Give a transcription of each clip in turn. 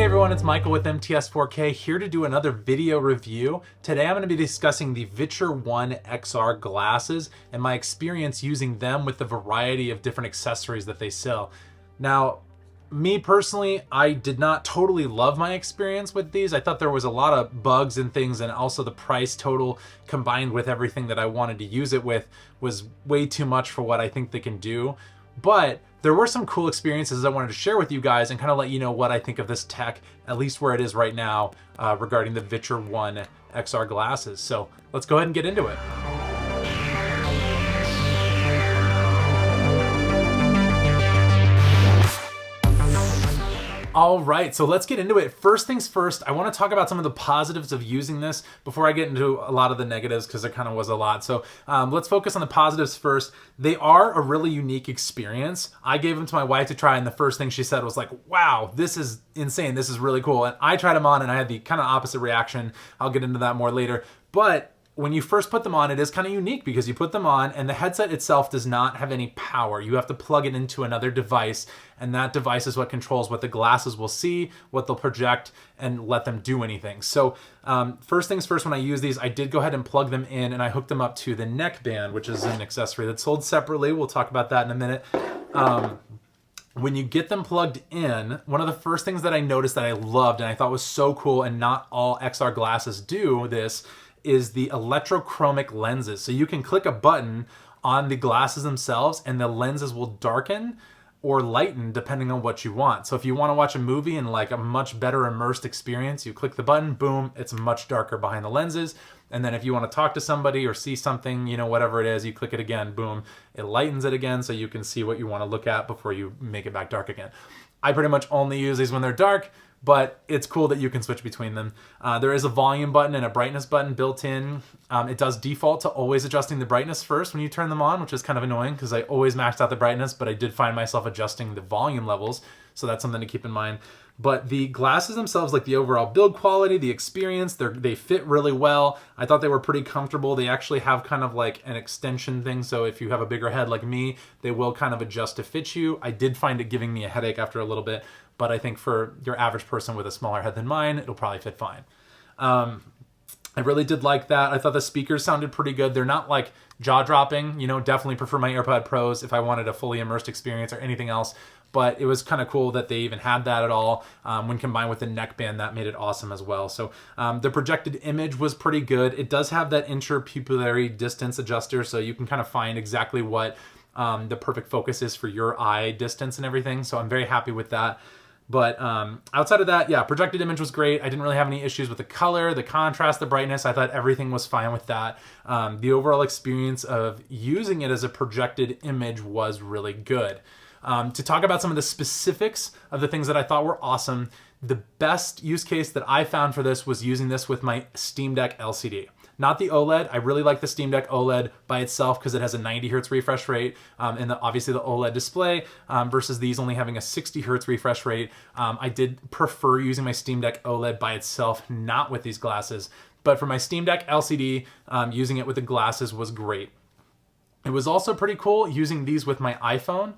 Hey everyone, it's Michael with MTS4K here to do another video review. Today I'm going to be discussing the Viture One XR glasses and my experience using them with the variety of different accessories that they sell. Now, me personally, I did not totally love my experience with these. I thought there was a lot of bugs and things, and also the price total combined with everything that I wanted to use it with was way too much for what I think they can do. But there were some cool experiences I wanted to share with you guys and kind of let you know what I think of this tech, at least where it is right now, regarding the Viture One XR glasses. So let's go ahead and get into it. All right, so let's get into it. First things first, I want to talk about some of the positives of using this before I get into a lot of the negatives, because there kind of was a lot. So let's focus on the positives first. They are a really unique experience. I gave them to my wife to try, and the first thing she said was like, wow, this is insane. This is really cool. And I tried them on, and I had the kind of opposite reaction. I'll get into that more later. But when you first put them on, it is kind of unique because you put them on and the headset itself does not have any power. You have to plug it into another device, and that device is what controls what the glasses will see, what they'll project, and let them do anything. So first things first, when I use these, I did go ahead and plug them in, and I hooked them up to the neck band, which is an accessory that's sold separately. We'll talk about that in a minute. When you get them plugged in, one of the first things that I noticed that I loved and I thought was so cool, and not all XR glasses do this, is the electrochromic lenses. So you can click a button on the glasses themselves and the lenses will darken or lighten depending on what you want. So if you want to watch a movie and like a much better immersed experience, you click the button, boom, it's much darker behind the lenses. And then if you want to talk to somebody or see something, you know, whatever it is, you click it again, boom, it lightens it again so you can see what you want to look at before you make it back dark again. I pretty much only use these when they're dark, but it's cool that you can switch between them. There is a volume button and a brightness button built in. It does default to always adjusting the brightness first when you turn them on, which is kind of annoying because I always maxed out the brightness, but I did find myself adjusting the volume levels, so that's something to keep in mind. But the glasses themselves, like the overall build quality, the experience, they fit really well. I thought they were pretty comfortable. They actually have kind of like an extension thing, so if you have a bigger head like me, they will kind of adjust to fit you. I did find it giving me a headache after a little bit, but I think for your average person with a smaller head than mine, it'll probably fit fine. I really did like that. I thought the speakers sounded pretty good. They're not like jaw-dropping, you know, definitely prefer my AirPod Pros if I wanted a fully immersed experience or anything else. But it was kind of cool that they even had that at all. When combined with the neck band, that made it awesome as well. So the projected image was pretty good. It does have that interpupillary distance adjuster, so you can kind of find exactly what the perfect focus is for your eye distance and everything. So I'm very happy with that. But outside of that, yeah, projected image was great. I didn't really have any issues with the color, the contrast, the brightness. I thought everything was fine with that. The overall experience of using it as a projected image was really good. To talk about some of the specifics of the things that I thought were awesome, the best use case that I found for this was using this with my Steam Deck LCD. Not the OLED. I really like the Steam Deck OLED by itself because it has a 90 hertz refresh rate and obviously the OLED display versus these only having a 60 hertz refresh rate. I did prefer using my Steam Deck OLED by itself, not with these glasses. But for my Steam Deck LCD, using it with the glasses was great. It was also pretty cool using these with my iPhone.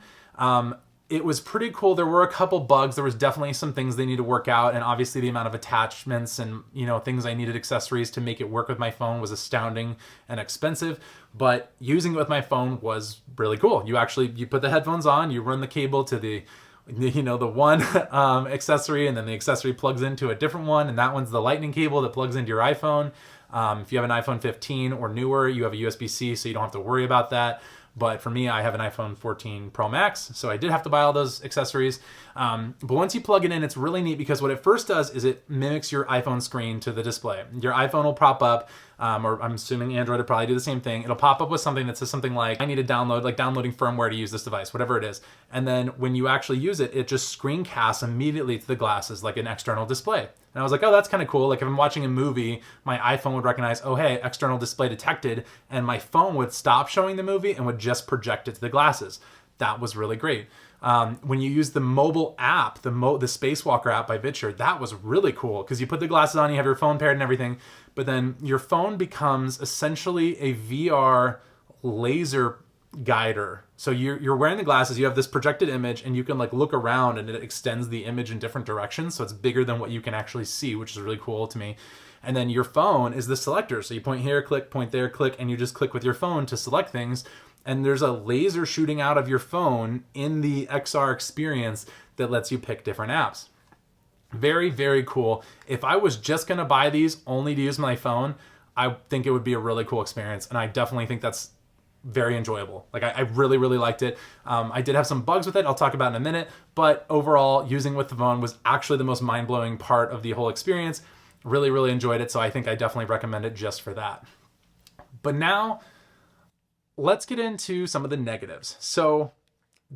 It was pretty cool. There were a couple bugs. There was definitely some things they need to work out, and obviously the amount of attachments and, you know, things I needed, accessories to make it work with my phone was astounding and expensive. But using it with my phone was really cool. You put the headphones on, you run the cable to the one accessory, and then the accessory plugs into a different one, and that one's the lightning cable that plugs into your iPhone. If you have an iPhone 15 or newer, you have a USB-C, so you don't have to worry about that. But for me, I have an iPhone 14 Pro Max, so I did have to buy all those accessories. But once you plug it in, it's really neat because what it first does is it mimics your iPhone screen to the display. Your iPhone will pop up, or I'm assuming Android will probably do the same thing. It'll pop up with something that says something like, I need to download, like downloading firmware to use this device, whatever it is. And then when you actually use it, it just screencasts immediately to the glasses like an external display. And I was like, oh, that's kind of cool. Like if I'm watching a movie, my iPhone would recognize, oh, hey, external display detected, and my phone would stop showing the movie and would just project it to the glasses. That was really great. When you use the mobile app, the Spacewalker app by Viture, that was really cool because you put the glasses on, you have your phone paired and everything, but then your phone becomes essentially a VR laser guider So you're wearing the glasses, you have this projected image, and you can like look around and it extends the image in different directions. So it's bigger than what you can actually see, which is really cool to me. And then your phone is the selector. So you point here, click, point there, click, and you just click with your phone to select things. And there's a laser shooting out of your phone in the XR experience that lets you pick different apps. Very, very cool. If I was just going to buy these only to use my phone, I think it would be a really cool experience. And I definitely think that's very enjoyable. Like I really, really liked it. I did have some bugs with it I'll talk about in a minute, but overall using with the phone was actually the most mind-blowing part of the whole experience. Really, really enjoyed it. So I think I definitely recommend it just for that. But now let's get into some of the negatives. So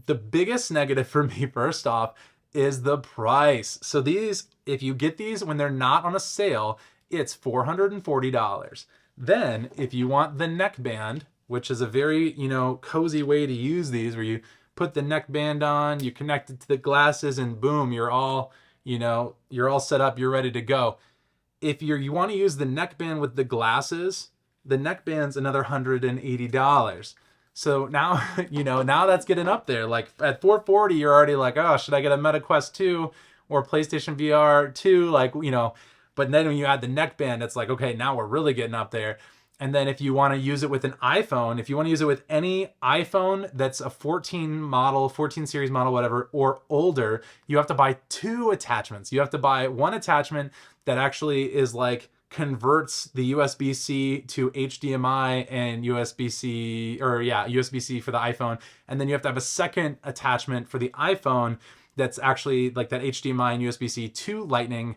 the biggest negative for me, first off, is the price. So these, if you get these when they're not on a sale, it's $440. Then if you want the neckband, which is a very, cozy way to use these, where you put the neckband on, you connect it to the glasses, and boom, you're all set up, you're ready to go. If you want to use the neckband with the glasses, the neckband's another $180. So now, now that's getting up there. Like at $440, you're already like, oh, should I get a Meta Quest 2 or PlayStation VR 2? But then when you add the neckband, it's like, okay, now we're really getting up there. And then if you want to use it with an iPhone, if you want to use it with any iPhone that's a 14 series model, whatever, or older, you have to buy 2 attachments. You have to buy one attachment that actually is like converts the USB-C to HDMI and USB-C for the iPhone. And then you have to have a second attachment for the iPhone that's actually like that HDMI and USB-C to Lightning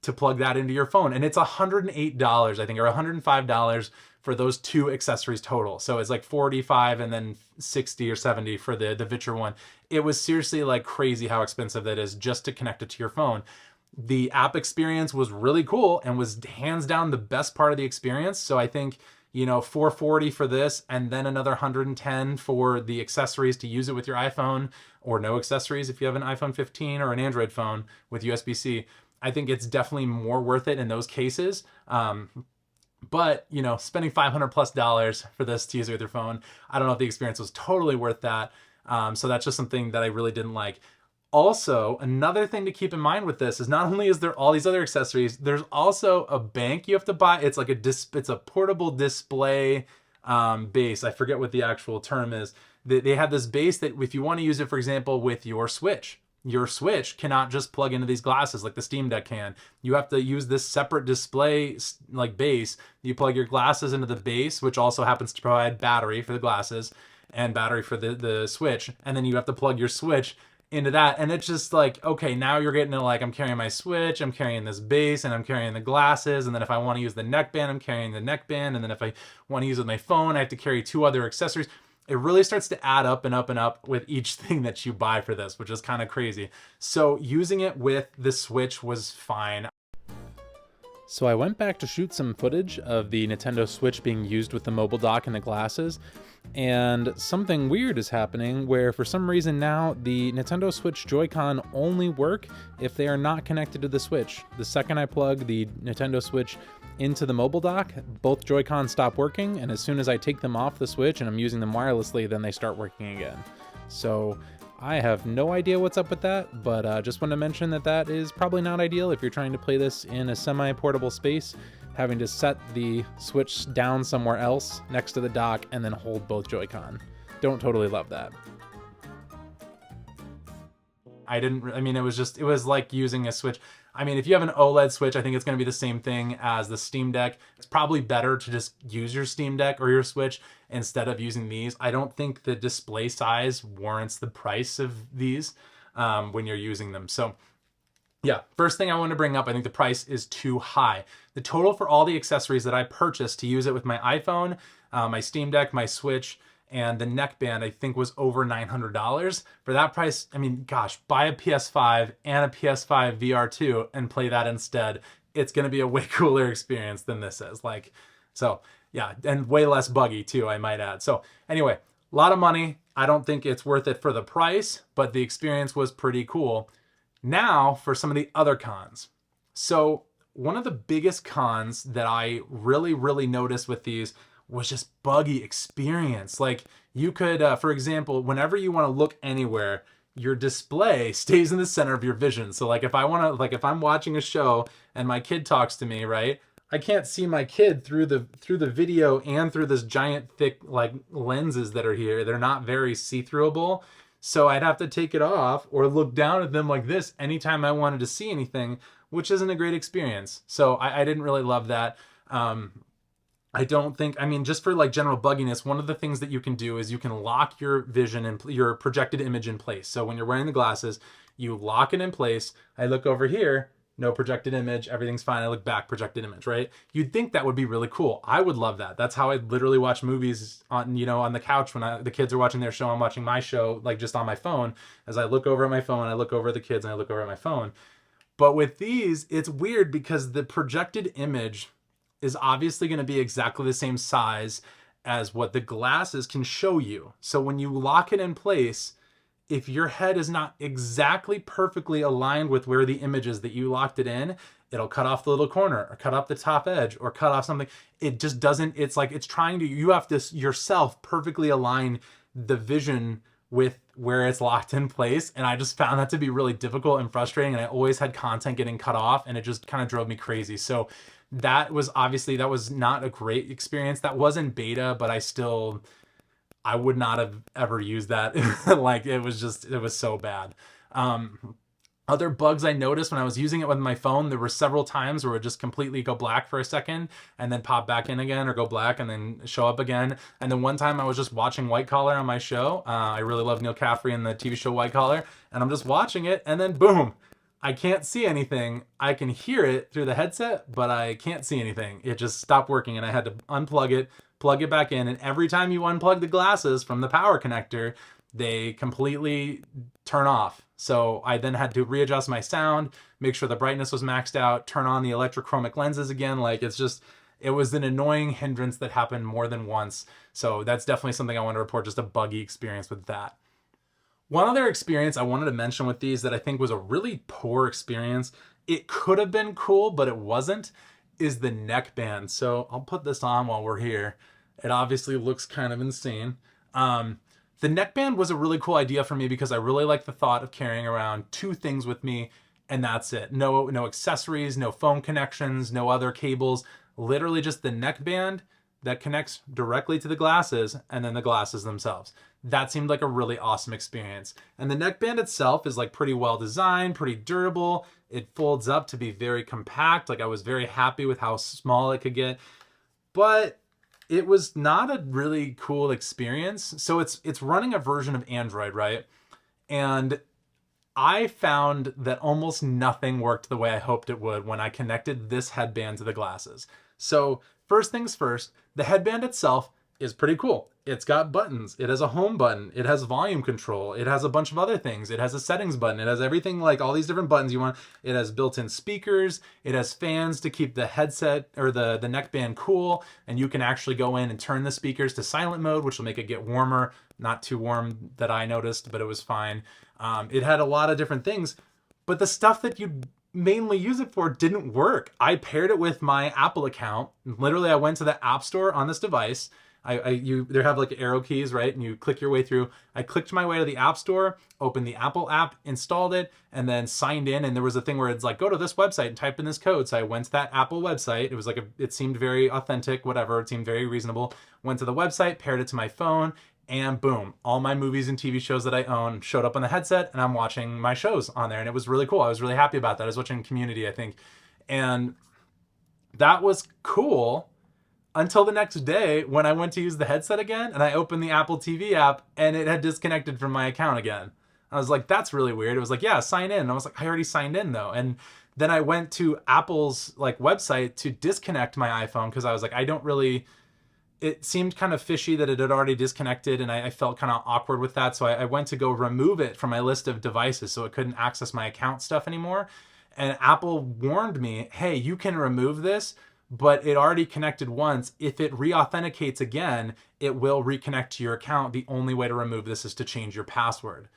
to plug that into your phone. And it's $108, I think, or $105 for those 2 accessories total. So it's like $45 and then $60 or $70 for the Viture One. It was seriously like crazy how expensive that is just to connect it to your phone. The app experience was really cool and was hands down the best part of the experience. So I think, $440 for this and then another $110 for the accessories to use it with your iPhone, or no accessories if you have an iPhone 15 or an Android phone with USB-C. I think it's definitely more worth it in those cases. But, spending $500+ for this to use it with your phone, I don't know if the experience was totally worth that. So that's just something that I really didn't like. Also, another thing to keep in mind with this is not only is there all these other accessories, there's also a bank you have to buy. It's like it's a portable display base. I forget what the actual term is. They have this base that if you want to use it, for example, with your Switch cannot just plug into these glasses like the Steam Deck can. You have to use this separate display like base. You plug your glasses into the base, which also happens to provide battery for the glasses and battery for the Switch. And then you have to plug your Switch into that. And it's just like, okay, now you're getting to like, I'm carrying my Switch, I'm carrying this base, and I'm carrying the glasses. And then if I want to use the neckband, I'm carrying the neckband. And then if I want to use it with my phone, I have to carry 2 other accessories. It really starts to add up and up and up with each thing that you buy for this, which is kind of crazy. So using it with the Switch was fine. So I went back to shoot some footage of the Nintendo Switch being used with the mobile dock and the glasses, and something weird is happening where for some reason now the Nintendo Switch Joy-Con only work if they are not connected to the Switch. The second I plug the Nintendo Switch into the mobile dock, both Joy-Cons stop working, and as soon as I take them off the Switch and I'm using them wirelessly, then they start working again. So I have no idea what's up with that, but just want to mention that is probably not ideal if you're trying to play this in a semi-portable space, having to set the Switch down somewhere else next to the dock and then hold both Joy-Con. Don't totally love that. It was like using a Switch. I mean, if you have an OLED Switch, I think it's going to be the same thing as the Steam Deck. It's probably better to just use your Steam Deck or your Switch instead of using these. I don't think the display size warrants the price of these when you're using them. So yeah, first thing I want to bring up, I think the price is too high. The total for all the accessories that I purchased to use it with my iPhone, my Steam Deck, my Switch, and the neckband, I think, was over $900. For that price, I mean, gosh, buy a PS5 and a PS5 VR2 and play that instead. It's going to be a way cooler experience than this is. So yeah, and way less buggy too, I might add. So anyway, a lot of money. I don't think it's worth it for the price, but the experience was pretty cool. Now for some of the other cons. So one of the biggest cons that I really, really noticed with these was just buggy experience. Like, You could, for example, whenever you want to look anywhere, your display stays in the center of your vision. So like if I want to, like if I'm watching a show and my kid talks to me, right? I can't see my kid through the video and through this giant thick like lenses that are here. They're not very see-throughable. So I'd have to take it off or look down at them like this anytime I wanted to see anything, which isn't a great experience. So I didn't really love that. I don't think, I mean, just for like general bugginess, one of the things that you can do is you can lock your vision and your projected image in place. So when you're wearing the glasses, you lock it in place. I look over here, no projected image, everything's fine. I look back, projected image, right? You'd think that would be really cool. I would love that. That's how I literally watch movies on, on the couch when the kids are watching their show. I'm watching my show, like just on my phone. As I look over at my phone, I look over at the kids and I look over at my phone. But with these, it's weird because the projected image is obviously going to be exactly the same size as what the glasses can show you. So when you lock it in place, if your head is not exactly perfectly aligned with where the image is that you locked it in, it'll cut off the little corner or cut off the top edge or cut off something. It just doesn't, it's like it's trying to, you have to yourself perfectly align the vision with where it's locked in place. And I just found that to be really difficult and frustrating. And I always had content getting cut off and it just kind of drove me crazy. So that was not a great experience. That was in beta, but I would not have ever used that. Like it was so bad. Other bugs I noticed when I was using it with my phone, there were several times where it would just completely go black for a second and then pop back in again, or go black and then show up again. And then one time I was just watching White Collar on my show. I really love Neil Caffrey and the TV show White Collar, and I'm just watching it and then boom, I can't see anything. I can hear it through the headset, but I can't see anything. It just stopped working and I had to unplug it, plug it back in. And every time you unplug the glasses from the power connector, they completely turn off. So I then had to readjust my sound, make sure the brightness was maxed out, turn on the electrochromic lenses again. Like it was an annoying hindrance that happened more than once. So that's definitely something I want to report, just a buggy experience with that. One other experience I wanted to mention with these that I think was a really poor experience, it could have been cool, but it wasn't, is the neckband. So I'll put this on while we're here. It obviously looks kind of insane. The neckband was a really cool idea for me because I really like the thought of carrying around two things with me, and that's it. No accessories, no phone connections, no other cables, literally just the neckband that connects directly to the glasses and then the glasses themselves. That seemed like a really awesome experience. And the neckband itself is like pretty well designed, pretty durable. It folds up to be very compact. Like I was very happy with how small it could get, but it was not a really cool experience. So it's running a version of Android, right? And I found that almost nothing worked the way I hoped it would when I connected this headband to the glasses. So first things first, the headband itself is pretty cool. It's got buttons. It has a home button. It has volume control. It has a bunch of other things. It has a settings button. It has everything, like all these different buttons you want. It has built-in speakers. It has fans to keep the headset or the neckband cool. And you can actually go in and turn the speakers to silent mode, which will make it get warmer. Not too warm that I noticed, but it was fine. It had a lot of different things, but the stuff that you mainly use it for didn't work. I paired it with my Apple account. Literally, I went to the App Store on this device. There have like arrow keys, right? And you click your way through. I clicked my way to the App Store, opened the Apple app, installed it, and then signed in. And there was a thing where it's like, go to this website and type in this code. So I went to that Apple website. It was like it seemed very authentic, whatever. It seemed very reasonable. Went to the website, paired it to my phone, and boom, all my movies and TV shows that I own showed up on the headset, and I'm watching my shows on there. And it was really cool. I was really happy about that. I was watching Community, I think. And that was cool until the next day when I went to use the headset again and I opened the Apple TV app and it had disconnected from my account again. I was like, that's really weird. It was like, yeah, sign in. And I was like, I already signed in though. And then I went to Apple's like website to disconnect my iPhone because I was like, it seemed kind of fishy that it had already disconnected, and I felt kind of awkward with that. So I went to go remove it from my list of devices so it couldn't access my account stuff anymore. And Apple warned me, hey, you can remove this, but it already connected once. If it re-authenticates again, it will reconnect to your account. The only way to remove this is to change your password,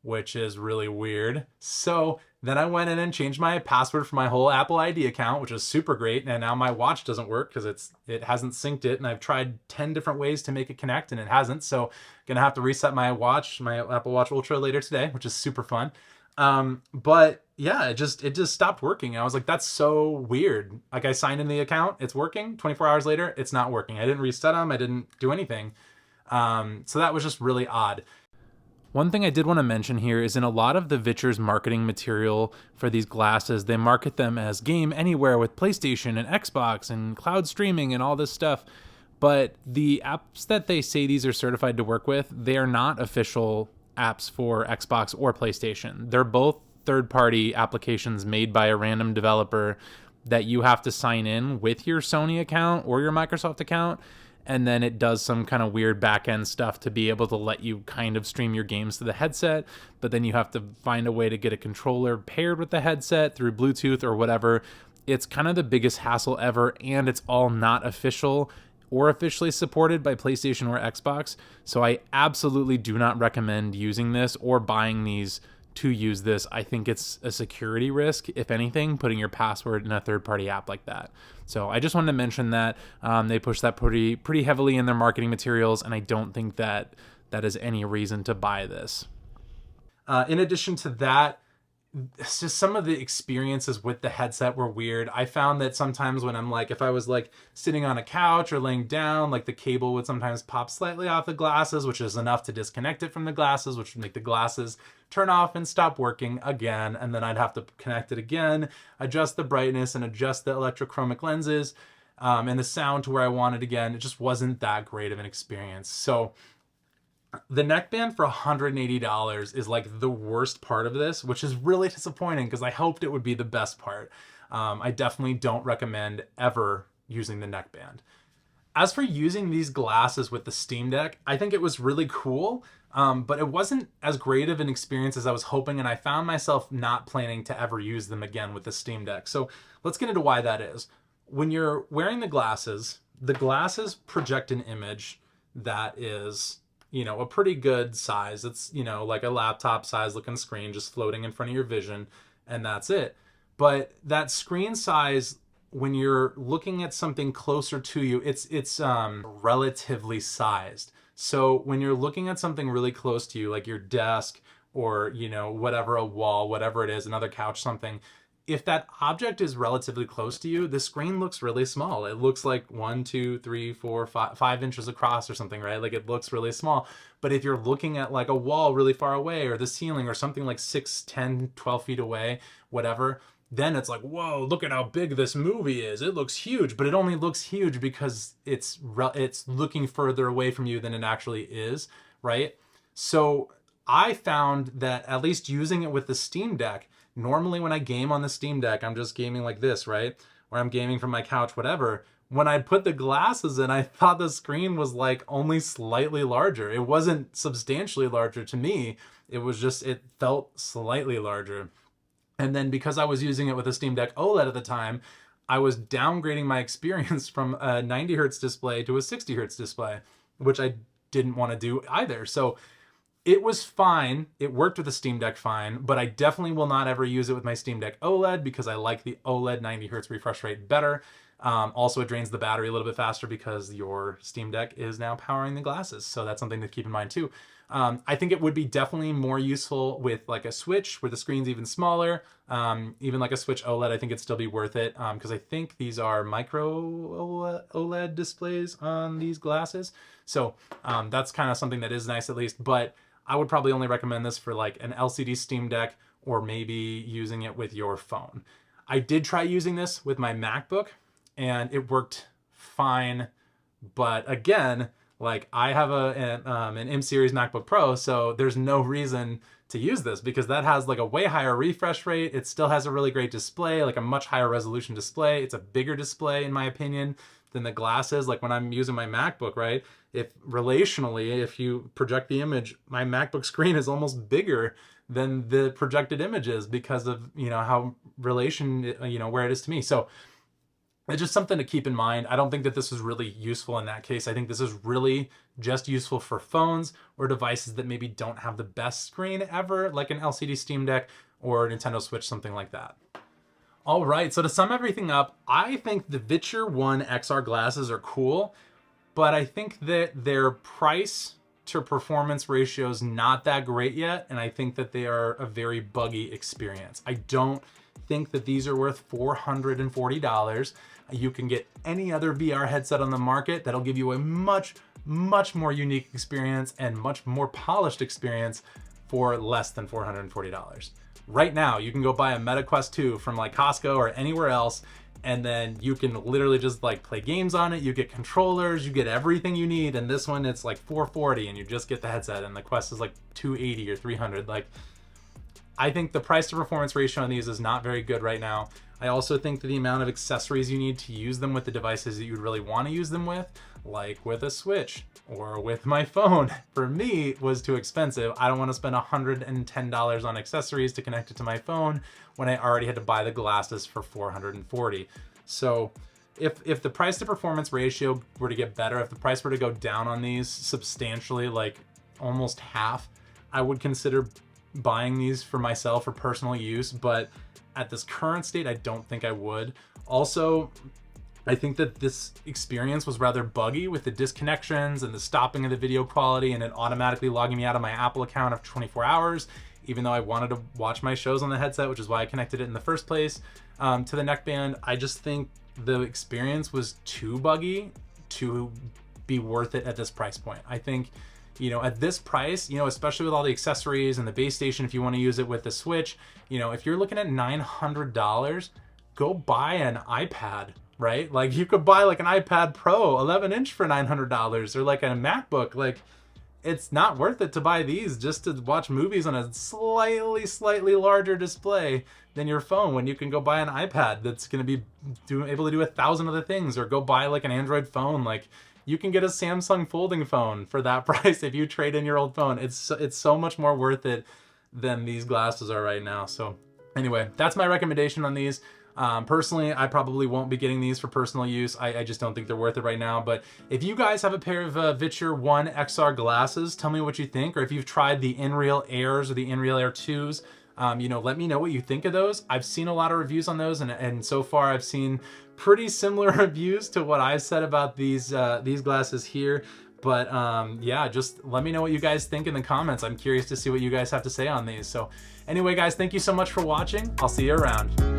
which is really weird. So Then I went in and changed my password for my whole Apple ID account, which is super great. And now my watch doesn't work because it hasn't synced it. And I've tried 10 different ways to make it connect and it hasn't. So gonna have to reset my watch, my Apple Watch Ultra later today, which is super fun. But yeah, it just stopped working. I was like, that's so weird. Like I signed in the account, it's working. 24 hours later, it's not working. I didn't reset them. I didn't do anything. So that was just really odd. One thing I did want to mention here is in a lot of the Viture's marketing material for these glasses, they market them as game anywhere with PlayStation and Xbox and cloud streaming and all this stuff. But the apps that they say these are certified to work with, they are not official apps for Xbox or PlayStation. They're both third-party applications made by a random developer that you have to sign in with your Sony account or your Microsoft account, and then it does some kind of weird back-end stuff to be able to let you kind of stream your games to the headset, but then you have to find a way to get a controller paired with the headset through Bluetooth or whatever. It's kind of the biggest hassle ever, and it's all not official or officially supported by PlayStation or Xbox, so I absolutely do not recommend using this or buying these to use this. I think it's a security risk, if anything, putting your password in a third-party app like that. So I just wanted to mention that. They push that pretty heavily in their marketing materials, and I don't think that is any reason to buy this. In addition to that, it's just some of the experiences with the headset were weird. I found that sometimes when I'm like, if I was like sitting on a couch or laying down, like the cable would sometimes pop slightly off the glasses, which is enough to disconnect it from the glasses, which would make the glasses turn off and stop working again. And then I'd have to connect it again, adjust the brightness and adjust the electrochromic lenses and the sound to where I want it again. It just wasn't that great of an experience. So the neckband for $180 is like the worst part of this, which is really disappointing because I hoped it would be the best part. I definitely don't recommend ever using the neckband. As for using these glasses with the Steam Deck, I think it was really cool, but it wasn't as great of an experience as I was hoping, and I found myself not planning to ever use them again with the Steam Deck. So let's get into why that is. When you're wearing the glasses project an image that is, a pretty good size. It's, like a laptop size looking screen just floating in front of your vision, and that's it. But that screen size, when you're looking at something closer to you, it's relatively sized. So when you're looking at something really close to you, like your desk or, whatever, a wall, whatever it is, another couch, something, if that object is relatively close to you, the screen looks really small. It looks like 1, 2, 3, 4, 5 inches across or something, right? Like it looks really small. But if you're looking at like a wall really far away or the ceiling or something like 6, 10, 12 feet away, whatever, then it's like, whoa, look at how big this movie is. It looks huge, but it only looks huge because it's looking further away from you than it actually is, right? So I found that at least using it with the Steam Deck, normally when I game on the Steam Deck, I'm just gaming like this, right? Or I'm gaming from my couch, whatever. When I put the glasses in, I thought the screen was like only slightly larger. It wasn't substantially larger to me. It was just, it felt slightly larger. And then because I was using it with a Steam Deck OLED at the time, I was downgrading my experience from a 90 hertz display to a 60 hertz display, which I didn't want to do either. So it was fine. It worked with the Steam Deck fine, but I definitely will not ever use it with my Steam Deck OLED because I like the OLED 90 hertz refresh rate better. Also, it drains the battery a little bit faster because your Steam Deck is now powering the glasses. So that's something to keep in mind too. I think it would be definitely more useful with like a Switch where the screen's even smaller. Even like a Switch OLED, I think it'd still be worth it because I think these are micro OLED displays on these glasses. So that's kind of something that is nice at least, but I would probably only recommend this for like an LCD Steam Deck or maybe using it with your phone. I did try using this with my MacBook and it worked fine. But again, like I have an M series MacBook Pro, so there's no reason to use this because that has like a way higher refresh rate. It still has a really great display, like a much higher resolution display. It's a bigger display in my opinion than the glasses. Like when I'm using my MacBook, right? If you project the image, my MacBook screen is almost bigger than the projected images because of, how where it is to me. So it's just something to keep in mind. I don't think that this is really useful in that case. I think this is really just useful for phones or devices that maybe don't have the best screen ever, like an LCD Steam Deck, or Nintendo Switch, something like that. All right, so to sum everything up, I think the Viture One XR glasses are cool, but I think that their price to performance ratio is not that great yet, and I think that they are a very buggy experience. I don't think that these are worth $440. You can get any other VR headset on the market that'll give you a much more unique experience and much more polished experience for less than $440. Right now, you can go buy a Meta Quest 2 from like Costco or anywhere else, and then you can literally just like play games on it. You get controllers, you get everything you need, and this one it's like $440 and you just get the headset, and the Quest is like $280 or $300. Like, I think the price to performance ratio on these is not very good right now. I also think that the amount of accessories you need to use them with the devices that you'd really want to use them with, like with a Switch or with my phone, for me was too expensive. I don't want to spend $110 on accessories to connect it to my phone when I already had to buy the glasses for $440. So if the price to performance ratio were to get better, if the price were to go down on these substantially, like almost half, I would consider buying these for myself for personal use, but at this current state, I don't think I would. Also, I think that this experience was rather buggy with the disconnections and the stopping of the video quality and it automatically logging me out of my Apple account after 24 hours, even though I wanted to watch my shows on the headset, which is why I connected it in the first place. To the neckband, I just think the experience was too buggy to be worth it at this price point. I think, you know, at this price, you know, especially with all the accessories and the base station, if you want to use it with the Switch, you know, if you're looking at $900, go buy an iPad, right? Like you could buy like an iPad Pro 11-inch for $900 or like a MacBook. Like, it's not worth it to buy these just to watch movies on a slightly larger display than your phone, when you can go buy an iPad that's going to be able to do 1,000 other things, or go buy like an Android phone. Like, you can get a Samsung folding phone for that price if you trade in your old phone. It's so much more worth it than these glasses are right now. So anyway, that's my recommendation on these. Personally, I probably won't be getting these for personal use. I just don't think they're worth it right now. But if you guys have a pair of Viture One XR glasses, tell me what you think. Or if you've tried the InReal Airs or the InReal Air 2s, you know, let me know what you think of those. I've seen a lot of reviews on those, and so far I've seen pretty similar reviews to what I've said about these glasses here. But yeah, just let me know what you guys think in the comments. I'm curious to see what you guys have to say on these. So anyway, guys, thank you so much for watching. I'll see you around.